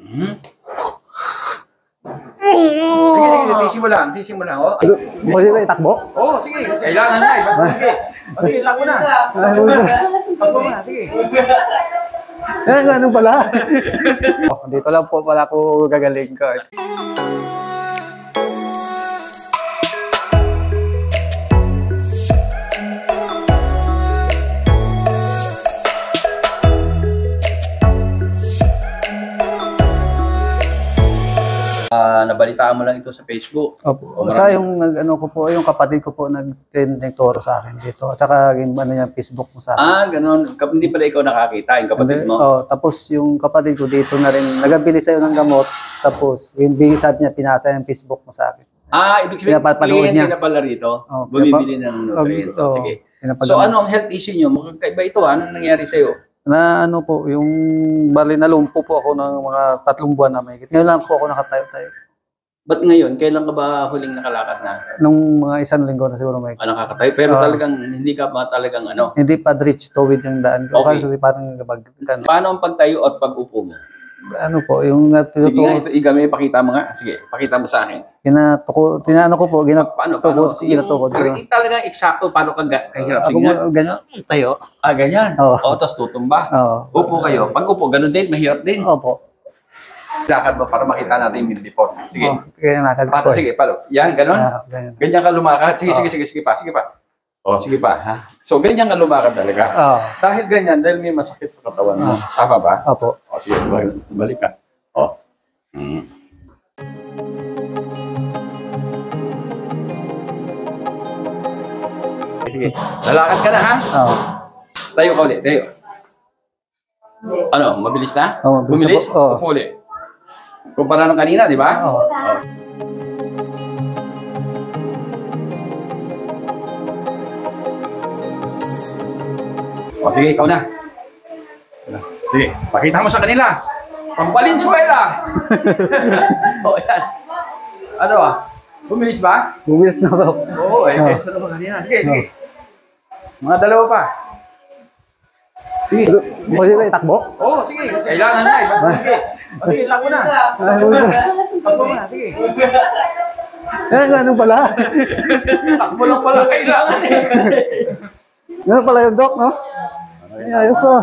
Hmm? Sige, tisi mo lang. Oh. Pwede ba itakbo? Oo, sige. Kailangan na. Sige. Sige, takbo na. Takbo na, sige. Ganun pala. Dito lang po pala ako gagaling ko. Nabalitaan mo lang ito sa Facebook. Opo. At saka yung ano ko po, yung kapatid ko po nagturo sa akin dito. At saka yung ano niya, Facebook mo sa akin. Ganun. Hindi pala ikaw nakakita, yung kapatid mo. Tapos yung kapatid ko dito na rin, nagabili sa'yo ng gamot. Tapos yung sabi niya, pinasa yung Facebook mo sa akin. Ibig sabihin, kliyente na pala rito. Bumibili ng nutrients. Sige. So ano ang health issue nyo? Magkaiba ito, anong nangyari sa'yo? Na ano po, yung bali nalumpo po ako ng mga 3 buwan na may. Ngayon lang po ako nakatayo-tayo. Ba't ngayon? Kailan ka ba huling nakalakad na? Nung mga 1 linggo na siguro may. Nakakatayo? Pero talagang hindi ka ba talagang ano? Hindi pa reach toward yung daan. Okay. Kasi parang paano ang pagtayo at pag-upo mo? Ano po, yung sige nga, ito igamay, pakita mo nga. Sige, pakita mo sa akin. Tinano ko po, paano? Talagang eksakto, paano ka kahirap? Sige nga. Ganyan, tayo. Ganyan? Oo, tapos tutumba. Upo kayo. Pag upo, ganun din, mahirap din. Opo. Lakad ba para makita natin yung report? Sige. Paano? Sige, paano? Yan, ganun? Ganyan ka lumakad? Sige pa. Sige pa, ha? So, ganyan ka lumakad talaga? Dahil ganyan, dahil may masakit sa katawan mo. Tama ba? Opo. Sige, balik ka. Sige, lalakad ka na, ha? Tayo ka ulit, tayo. Ano, mabilis na? Bumilis? Upo ulit. Kumpara ng kanina, di ba? Sige, ikaw na. Sige, pakita mo sa kanila. Pambalinsuela! Yan. Ano bumilis ba? Bumilis na ba? Oo, kesa naman kanina. Sige. Mga dalawa pa. Sige. Pwede ba itakbo? Oo, sige. Kailangan na. Sige, takbo na. Takbo na, sige. Ganun pala. Takbo lang pala kailangan Ganun pala yung doc, no? Ayos o.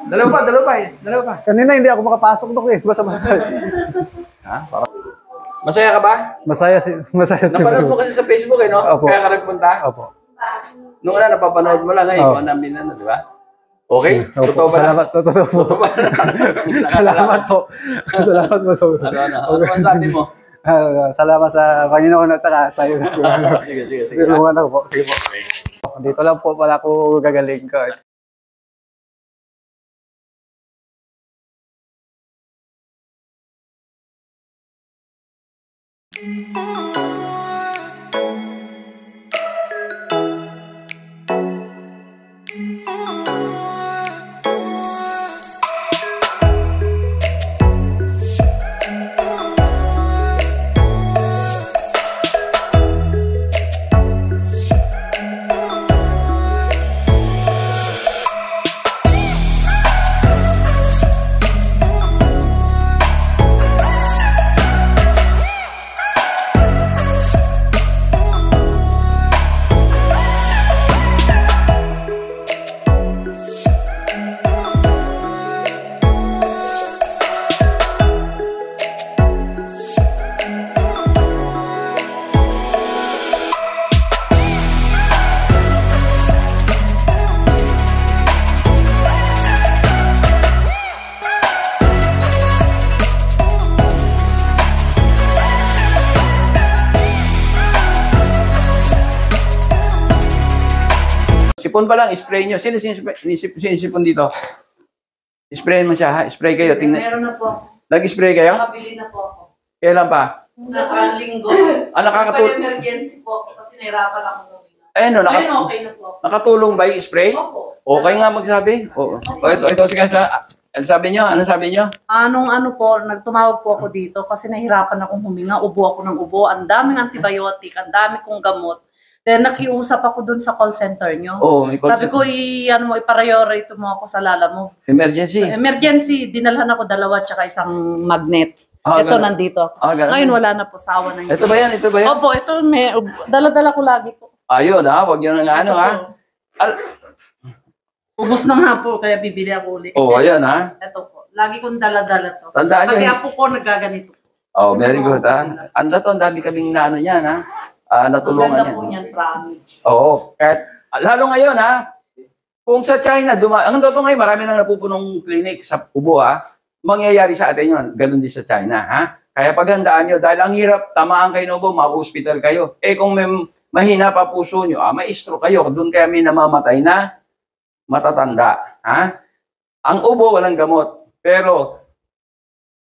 Dalawa pa. Kanina hindi ako makapasok, doc eh. Basta-basta. Masaya ka ba? Masaya si Napanood mo kasi sa Facebook eh, no? Opo. Kaya ka nagpunta? Opo. Noong una, napapanood mo lang ngayon, kung anong binano, di ba? Okay? Totoo ba? Salamat. Totoo po. Salamat po. Salamat po. Ano masabi mo? Salamat sa Panginoon at saka sa iyo. Sige. Tulungan ako po. Sige po. Dito lang po pala ako gagaling ko. Sipon pa lang, spray nyo. Sino sinisipon dito? Sprayin mo siya, ha? Spray kayo. Tingnan. Meron na po. Nag-spray kayo? Nakabili na po ako. Kailan pa? Nakalinggo. Nakakatulong. Emergency po kasi nahirapan ako nung Ayun, okay na po. Nakatulong ba yung spray? Opo. Okay nga magsabi. Ito sige sa... Ano sabi nyo? Ano po, nagtumawag po ako dito kasi nahirapan akong huminga. Ubo ako ng ubo. Ang daming antibiotic, ang dami kong gamot. Then nakiusap ako dun sa call center nyo. Oo, may call Sabi ko, i-priority mo ako sa Lala mo. emergency. Sa emergency, dinalhan ako 2 tsaka isang magnet. Ah, Ito ganun. nandito. Ganun. Ngayon wala na po, sa awa ng Ito ba yan? Ito ba yan? Opo, ito, dala-dala ko lagi po. Ayun ha, wag nyo nang ano Ito ha. po. Ubus na nga po, kaya bibili ako ulit. Ayan ha. Ito po, lagi kong dala-dala to. Tandaan nyo. Pati apo ko nagaganito. Oh, Kasi very good mga ha. sila. Ang dami kaming naano yan ha. Ang Natulungan ganda yan. po niyan, promise. Oo. Kahit, lalo ngayon ha, kung sa China, ang totoo ngayon, marami nang napupunong clinic sa Kubo ha, mangyayari sa atin yun. Ganun din sa China ha. Kaya paghandaan nyo, dahil ang hirap, tamaan kayo Nobo, ma-hospital kayo. Kung may mahina pa puso nyo, may stroke kayo, doon kaya may namamatay na matatanda. Ha? Ang ubo, walang gamot. Pero,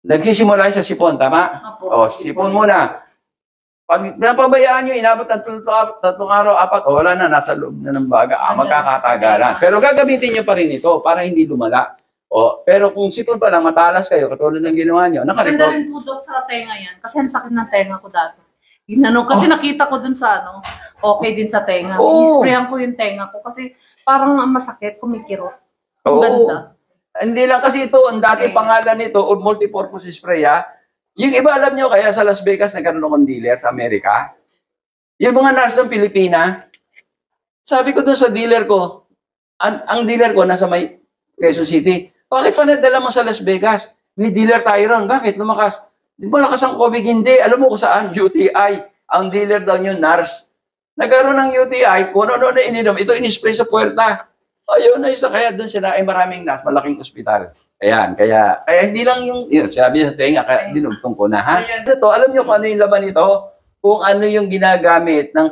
nagsisimula sa sipon, tama? Opo. Sipon muna. Pag napabayaan nyo, inabot ng 3 araw, 4, wala na, nasa loob na ng baga, magkakatagalan. Pero gagamitin nyo pa rin ito para hindi lumala. Pero kung sipon pa lang, matalas kayo, katulad ng ginawa nyo, Maganda nakarecord. rin po Dok, sa tenga yan. Kasi ang sakit ng tenga ko dati. Kasi nakita ko dun sa okay din sa tenga. Oo. I-sprayan ko yung tenga ko kasi parang masakit, kumikirot. Ang Oo. ganda. Hindi lang kasi ito, ang dati pangalan nito, o multipurpose spray Yung iba alam nyo, kaya sa Las Vegas nagkaroon akong dealer sa Amerika. Yung mga nurse ng Pilipina, sabi ko doon sa dealer ko, ang dealer ko nasa may Quezon City, bakit pa nadala mo sa Las Vegas? May dealer tayo ron. Bakit? Lumakas. Di ba lakas ang COVID? Hindi. Alam mo kung saan? UTI. Ang dealer daw nyo, nurse. Nagkaroon ng UTI, kung ano na ininom, ito inispray sa puwerta. Ayun na isa. Kaya doon sila ay maraming nurse, malaking ospital. Ayan, kaya hindi lang yung sinabi sa tenga, kaya dinugtong ko na, ha? Ito, alam nyo kung ano yung laman nito? Kung ano yung ginagamit ng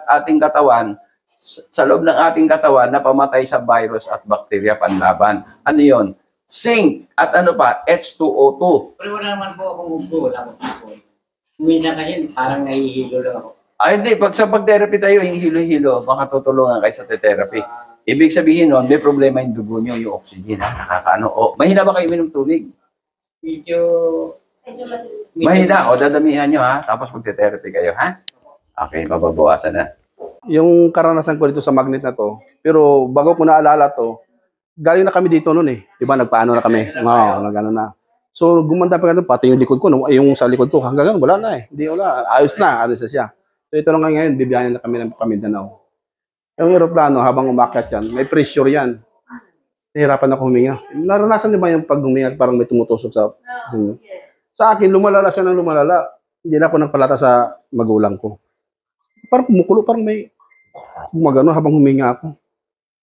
ating katawan sa loob ng ating katawan na pamatay sa virus at bakterya panlaban. Ano yun? Zinc at ano pa? H2O2. Pero wala naman po akong upo, wala akong upo. Uwi na kayo, parang nahihilo lang ako. Hindi. Sa pag-therapy tayo, yung hilo-hilo, makatutulungan kayo sa therapy. Ibig sabihin nun, may problema yung dugo nyo, yung oxygen, ha? Nakakaano. Mahina ba kayo minom tubig? Medyo Mahina. Dadamihan nyo, ha? Tapos magte-therapy kayo, ha? Okay, mababawasan na. Yung karanasan ko dito sa magnet na to, pero bago ko naalala to, galing na kami dito noon eh. Di ba, nagpaano na kami. Nagano na. So, gumanda pa ganun, pati yung likod ko, yung sa likod ko, hanggang wala na eh. Hindi, wala. Ayos na siya. So, ito lang ngayon, bibiyahin na kami ng Mindanao. Yung aeroplano, habang umakyat yan, may pressure yan. Nahirapan ako huminga. Naranasan niyo ba yung pag huminga, parang may tumutusok sa... Sa akin, lumalala siya ng lumalala. Hindi na ako nagpalata sa magulang ko. Parang kumukulo, parang may... Gumagano habang huminga ako.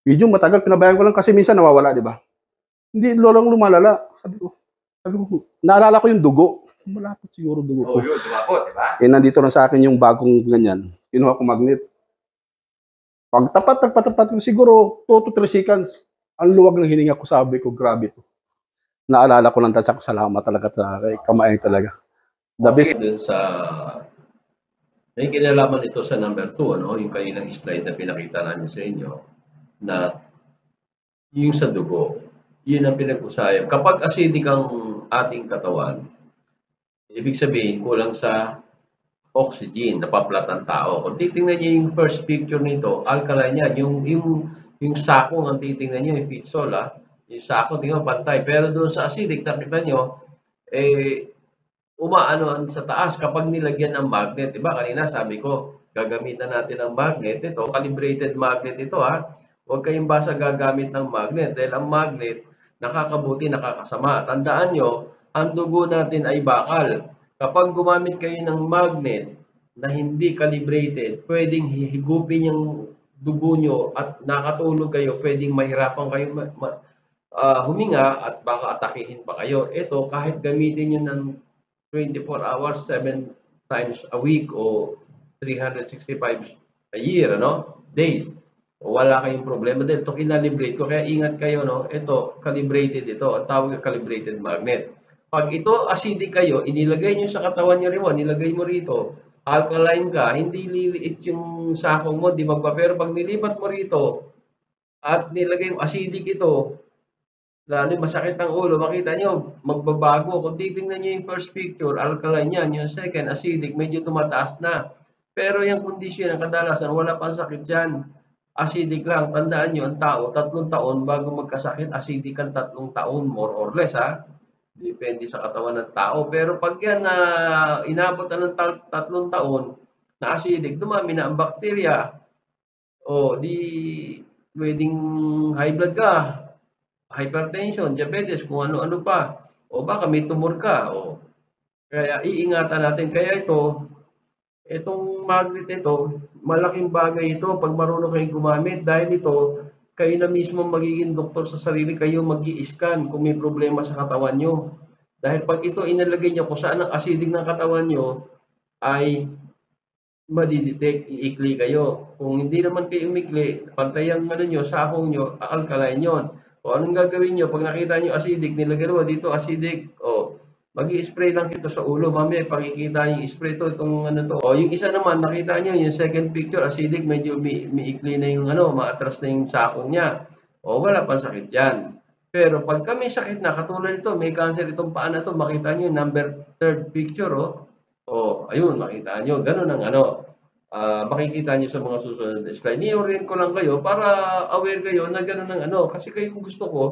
Medyo matagal, pinabayaan ko lang kasi minsan nawawala, di ba? Hindi, lolang lumalala. Sabi ko, naalala ko yung dugo. Malapit siguro dugo ko. Yun, dumapot, di ba? Nandito na sa akin yung bagong ganyan. Kinuha ko magnet. Pag tapat ko siguro 2 to 3 seconds, ang luwag ng hininga ko, sabi ko, grabe to. Naalala ko lang sa salamat talaga sa kamay talaga. The best. Dun sa may kinalaman ito sa number 2, yung kaninang slide na pinakita namin sa inyo, na yung sa dugo, yun ang pinag-usayan. Kapag acidic ang ating katawan, ibig sabihin kulang sa oxygen, napaplat ang tao. Kung titingnan niyo yung first picture nito, alkaline yan. Yung sakong ang titingnan niyo, yung pitsol, yung sako, tingnan pantay. Pero doon sa acidic, nakita niyo, umaano sa taas kapag nilagyan ng magnet. Diba? Kanina sabi ko, gagamitan natin ng magnet. Ito, calibrated magnet ito, Huwag kayong basta gagamit ng magnet. Dahil ang magnet, nakakabuti, nakakasama. Tandaan nyo, ang dugo natin ay bakal. Kapag gumamit kayo ng magnet na hindi calibrated, pwedeng higupin yung dugo nyo at nakatulog kayo, pwedeng mahirapan kayo huminga at baka atakihin pa kayo. Ito, kahit gamitin nyo ng 24 hours, 7 times a week o 365 a year, days, wala kayong problema dahil ito kinalibrate ko. Kaya ingat kayo, ito, calibrated ito. Ang tawag calibrated magnet. Pag ito acidic kayo, inilagay nyo sa katawan nyo rin, nilagay mo rito, alkaline ka, hindi liliit yung sakong mo, di magpa. Pero pag nilipat mo rito, at nilagay mo acidic ito, lalo masakit ang ulo, makita nyo, magbabago. Kung titingnan nyo yung first picture, alkaline yan. Yung second, acidic, medyo tumataas na. Pero yung kondisyon, kadalasan, wala pang sakit yan. Acidic lang. Tandaan nyo, ang tao, 3 taon bago magkasakit, acidic ang 3 taon, more or less, ha? Depende sa katawan ng tao. Pero pag yan na inabot na ng 3 taon na acidic, dumami na ang bakterya. O, di pwedeng high blood ka, hypertension, diabetes, kung ano-ano pa. O baka may tumor ka. O, kaya iingatan natin. Kaya itong magnet ito, malaking bagay ito pag marunong kayong gumamit. Dahil ito, kayo na mismo magiging doktor sa sarili, kayo mag-i-scan kung may problema sa katawan nyo. Dahil pag ito inalagay nyo kung saan ang acidic ng katawan nyo, ay madidetect, iikli kayo. Kung hindi naman kayo umikli, pantay ang nyo, sakong nyo, alkaline yon. O anong gagawin nyo? Pag nakita nyo acidic, nilagay mo dito acidic, o mag-i-spray lang ito sa ulo. Mamaya, pakikita yung spray to, itong ano to. O yung isa naman, nakita nyo, yung second picture, acidic, medyo miikli na yung maatras na yung sakong niya. O wala pang sakit yan. Pero pag kami sakit na, katulad ito, may cancer itong paa na to, makita nyo, number 3rd picture, o ayun, makita nyo, ganun ang makikita nyo sa mga susunod na slide. Ni-orient ko lang kayo para aware kayo na ganun ang kasi kayo gusto ko,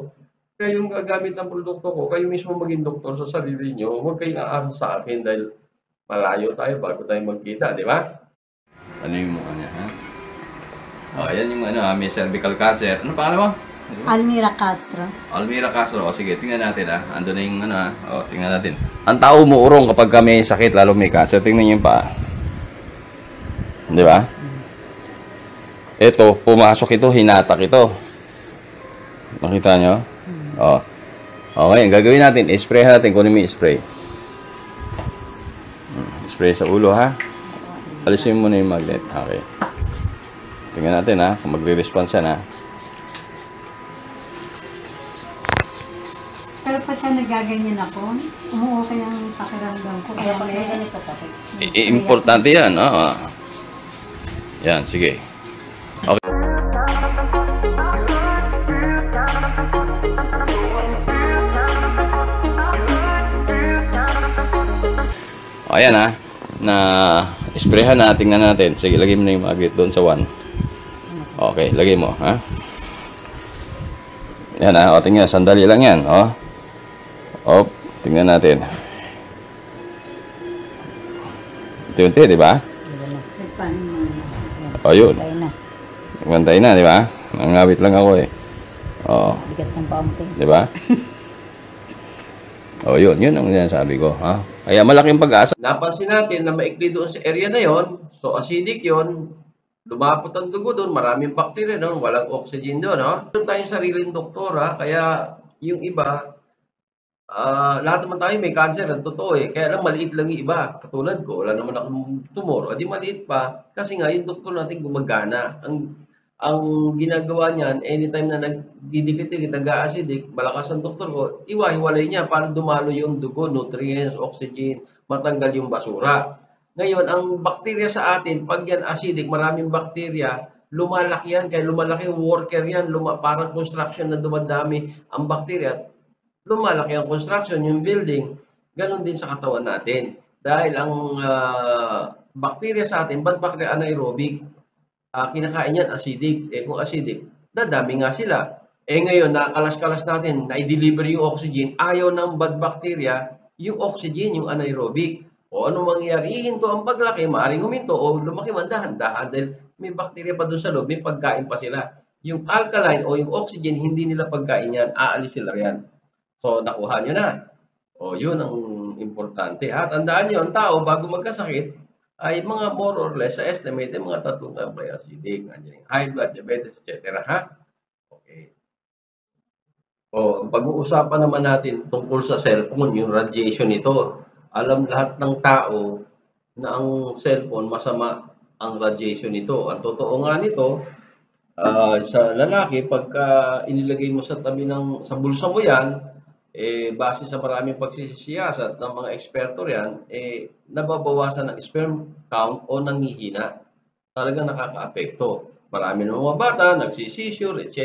kayong gagamit ng produkto ko, kayo mismo maging doktor sa sarili nyo, huwag kayong aasa sa akin dahil malayo tayo bago tayo magkita, di ba? Ano yung mukha niya, ha? O, ayan yung may cervical cancer. Ano pangalan mo? Almira Castro. Almira Castro. O, sige, tingnan natin, ha? Ando na yung O, tingnan natin. Ang tao umuurong kapag may sakit, lalo may cancer. Tingnan niyo yung paa. Di ba? Ito, pumasok ito, hinatak ito. Nakita nyo? O. Okay, gagawin natin, spray natin kung may spray. Spray sa ulo, ha? Alisin mo na yung magnet. Okay. Tingnan natin, ha? Kung magre-response yan, ha? Pero pagka nagaganyan ako, okay ang pakiramdam ko. Kaya may ganito kasi. Importante yan, Yan, sige. Okay. Ayan, na sprayhan na, tingnan natin. Sige, lagay mo na yung magnet doon sa 1. Okay, lagay mo, ha? Yan, o, tingnan, sandali lang yan, tingnan natin. Unti-unti, di ba? O, yun. Magantay na, di ba? Nangawit lang ako, O. Bigat ng pamping. Di ba? O, yun ang sinasabi ko, ha? Kaya malaking pag-asa. Napansin natin na maikli doon sa area na yon, so acidic yon, lumapot ang dugo doon, maraming bacteria doon, walang oxygen doon, Meron tayong sariling doktora, kaya yung iba, lahat naman tayo may cancer, ang totoo kaya lang maliit lang yung iba. Katulad ko, wala naman akong tumor, di maliit pa, kasi nga yung doktor natin gumagana. Ang ginagawa niyan, anytime na nagdidikit-dikit, nag-acidic, malakas ang doktor ko, iwa-hiwalay niya para dumalo yung dugo, nutrients, oxygen, matanggal yung basura. Ngayon, ang bakterya sa atin, pag yan acidic, maraming bakterya, lumalaki yan, kaya lumalaki yung worker yan, parang construction na dumadami ang bakterya, lumalaki ang construction, yung building, ganun din sa katawan natin. Dahil ang bakterya sa atin, bad bacteria anaerobic, kinakain yan acidic. Kung acidic, dadami nga sila. Ngayon, nakalas-kalas natin, na-deliver yung oxygen, ayaw ng bad bacteria, yung oxygen, yung anaerobic. O ano mangyayari? Ihinto ang paglaki, maaaring huminto, o lumaki man dahan-dahan dahil may bacteria pa doon sa loob, may pagkain pa sila. Yung alkaline o yung oxygen, hindi nila pagkain yan, aalis sila yan. So, nakuha nyo na. O, yun ang importante. Tandaan nyo, ang tao, bago magkasakit, ay mga more or less, sa estimate, mga 3 taong may acidic, high blood, diabetes, etc. Okay. O, pag-uusapan naman natin tungkol sa cellphone, yung radiation nito. Alam lahat ng tao na ang cellphone, masama ang radiation nito. Ang totoo nga nito, sa lalaki, pagka inilagay mo sa tabi sa bulsa mo yan, base sa maraming pagsisiyasat ng mga eksperto yan, nababawasan ng sperm count o nanghihina. Talagang nakaka-apekto. Marami ng mga bata, nagsisisure, etc.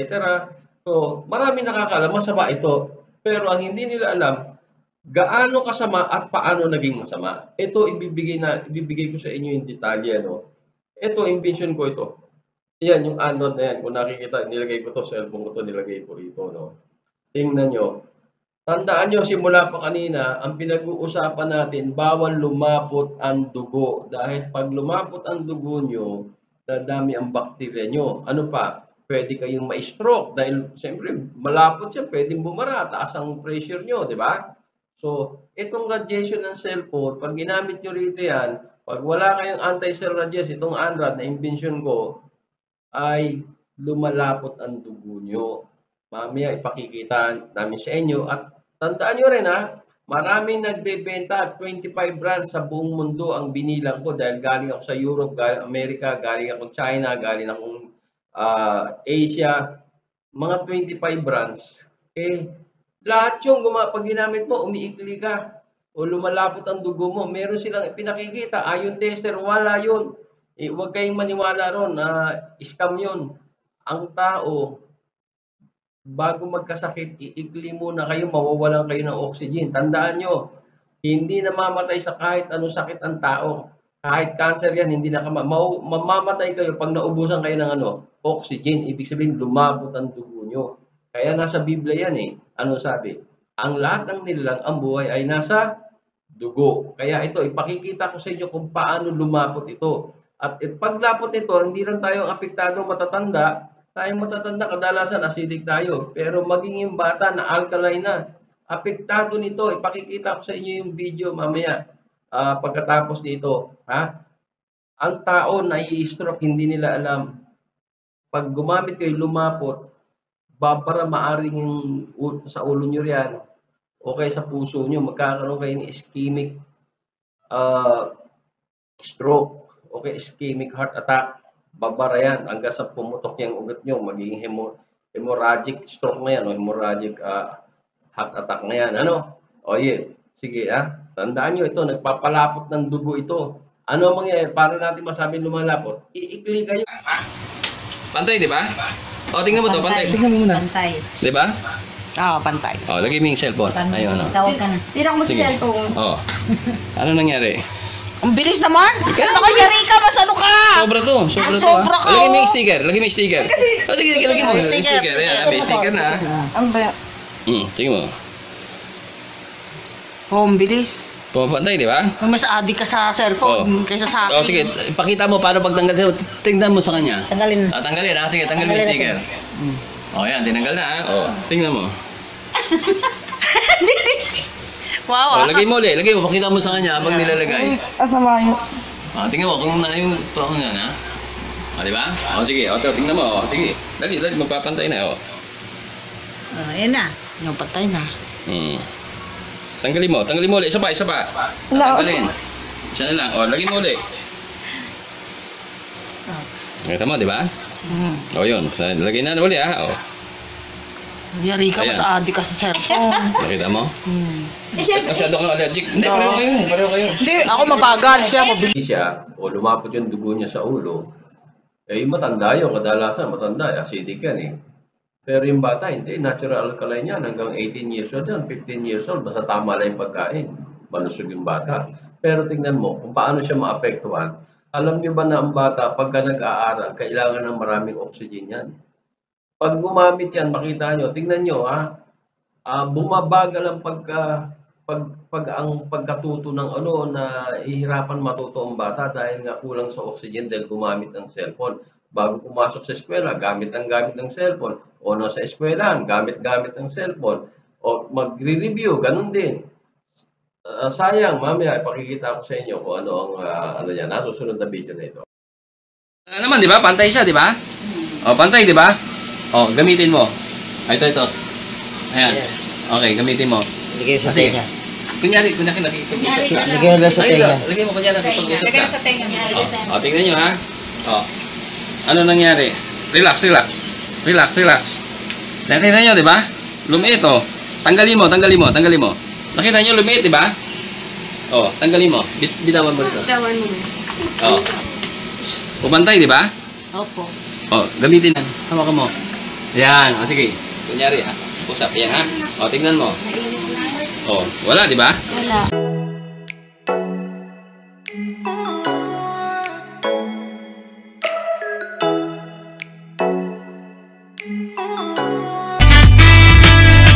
So, marami nakakaalam, masama ito. Pero ang hindi nila alam, Gaano kasama at paano naging masama? Ito ibibigay ko sa inyo yung detalye, no. Ito invention ko ito. Yan yung Android na yan. Kung nakikita, nilagay ko to, cellphone ko to, nilagay ko rito, no. Tingnan nyo. Tandaan nyo, simula pa kanina, ang pinag-uusapan natin, bawal lumapot ang dugo. Dahil pag lumapot ang dugo nyo, dadami ang bakterya nyo. Ano pa? Pwede kayong ma-stroke. Dahil, siyempre, malapot siya, pwedeng bumara, taas ang pressure nyo, di ba? So, itong radiation ng cellphone, pag ginamit nyo rito yan, pag wala kayong anti-cell radiation, itong Android na invention ko, ay lumalapot ang dugo nyo. Mamaya ipakikita namin sa inyo. At tandaan nyo rin maraming nagbebenta, 25 brands sa buong mundo ang binilang ko dahil galing ako sa Europe, galing Amerika, galing ako China, galing akong Asia, mga 25 brands. Lahat yung pag ginamit mo, umiikli ka o lumalapot ang dugo mo, meron silang pinakikita, ayon tester, wala yun. Huwag kayong maniwala ron, scam yun. Ang tao, bago magkasakit, iikli muna kayo, mawawalan kayo ng oxygen. Tandaan nyo, hindi namamatay sa kahit anong sakit ang tao. Kahit cancer yan, hindi na mamamatay kayo pag naubusan kayo ng oxygen. Ibig sabihin, lumabot ang dugo nyo. Kaya nasa Biblia yan Ano sabi? Ang lahat ng nilalang ang buhay ay nasa dugo. Kaya ito, ipakikita ko sa inyo kung paano lumapot ito. At paglapot nito, hindi lang tayo apektado matatanda. Tayong matatanda, kadalasan acidic tayo. Pero maging yung bata na alkaline na, apektado nito. Ipakikita ko sa inyo yung video mamaya pagkatapos nito. Ang tao na i-stroke, hindi nila alam. Pag gumamit kayo, lumapot, babara maaring sa ulo nyo yan o kaya sa puso nyo, magkakaroon kayo ng ischemic stroke o kaya ischemic heart attack. Babara yan hanggang sa pumutok yung ugat nyo, magiging hemorrhagic stroke na yan o hemorrhagic heart attack na yan. Sige tandaan nyo ito, nagpapalapot ng dugo ito. Ano mangyayari para natin masabi lumalapot? Iikli kayo. Pantay, di ba? O, tingnan mo to, pantay. Tingnan mo muna. Pantay. Di ba? Oo, pantay. O, lagay mo yung cellphone. Ayun, Tawag ka na. Tira mo si cellphone. O. Ano nangyari? Ang bilis naman! Nakayari ka, mas ano ka! Sobra to. Sobra ka, Lagay mo yung sticker. Lagay mo yung sticker. O, lagay mo yung sticker. Ayan, may sticker na. Ang ba? Tingnan mo. Ang bilis. Pumapantay, di ba? Mas adik ka sa cellphone kaysa sa akin. O, sige. Ipakita mo paano pagtanggal. Tingnan mo sa kanya. Tanggalin. Tanggalin, Sige, tanggalin mo yung sticker. O, yan. Tinanggal na, O, tingnan mo. Wow, Lagay mo ulit. Lagay mo. Pakita mo sa kanya habang nilalagay. Asama yun. Tingnan mo kung yung tuwang yan, di ba? O, sige. O, tingnan mo. O, sige. Dali. Magpapantay na, Ayan na. Yung patay na. Tanggalin mo ulit. Isa pa. Tanggalin. Isa na lang. O, lagay mo ulit. Nakita mo, di ba? O, yun. Lagay na ulit, O. Yari ka, mas adik ka sa cellphone. Nakita mo? Masyado kang allergic. Hindi, pareho kayo. Hindi, ako mabagal siya, mabilis. O lumapot yung dugo niya sa ulo. Matanda yun. Kadalasan, matanda. Acidic yan, Pero yung bata, hindi. Natural alkaline yan. Hanggang 18 years old yan, 15 years old. Basta tama lang yung pagkain. Malusog yung bata. Pero tingnan mo, kung paano siya maapektuhan. Alam niyo ba na ang bata, pagka nag-aaral, kailangan ng maraming oxygen yan. Pag gumamit yan, makita nyo, tingnan nyo, bumabagal ang pagkatuto ng na ihirapan matuto ang bata dahil nga kulang sa oxygen dahil gumamit ng cellphone. Bago pumasok sa eskwela, gamit ng cellphone. O nasa eskwelahan, gamit ng cellphone. O magre-review, ganun din. Sayang, mamaya, ipakikita ko sa inyo kung ano ang yan, nasusunod na video na ito. Naman, di ba? Pantay siya, di ba? O, pantay, di ba? O, gamitin mo. Ito. Ayan. Okay, gamitin mo. Lagay sa tenga. Kunyari nakikipag-usap ka. Lagay mo sa tenga. Lagay mo kunyari nakikipag-usap ka. sa tenga niya. O, tingnan nyo ha. O. Ano nangyari? Relax. Nakita nyo, di ba? Lumiit, o. Tanggalin mo. Nakita nyo, lumiit, di ba? O, tanggalin mo. Bitawan mo dito. O. Pumantay, di ba? Opo. O, gamitin na. Hawakan mo. Yan. O, sige. Kunyari, ha. Usap. Yan, ha. O, tingnan mo. Oh, wala, di ba? Wala.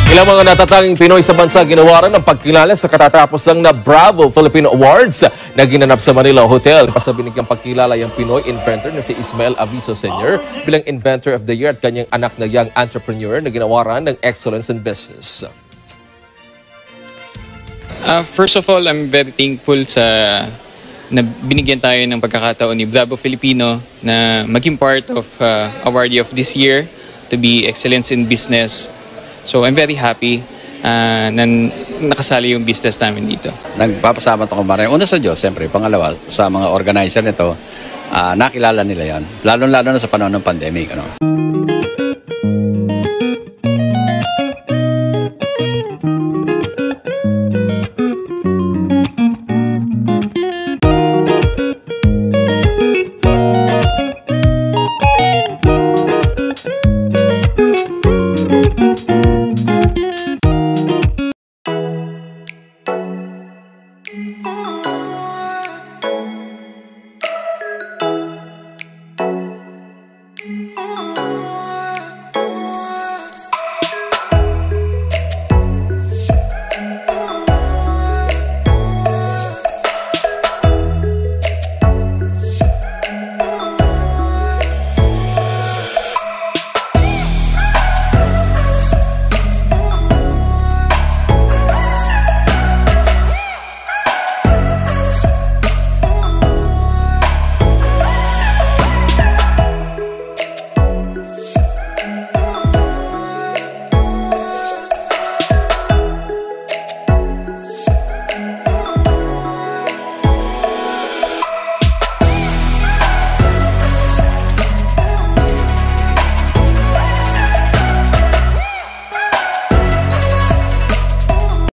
Ilang mga natatanging Pinoy sa bansa ginawaran ng pagkilala sa katatapos lang na Bravo Philippine Awards na ginanap sa Manila Hotel. Basta binigyang pagkilala yung Pinoy inventor na si Ismael Aviso Sr. bilang Inventor of the Year at kanyang anak na young entrepreneur na ginawaran ng Excellence in Business. First of all, I'm very thankful na binigyan tayo ng pagkakataon ni Bravo Filipino na maging part of awardee of this year to be Excellence in Business. So I'm very happy na nakasali yung business namin dito. Nagpapasalamat ako maraming. Una sa Diyos, siyempre. Pangalawa, sa mga organizer nito, nakilala nila yan. Lalo-lalo na sa panahon ng pandemic. Ano?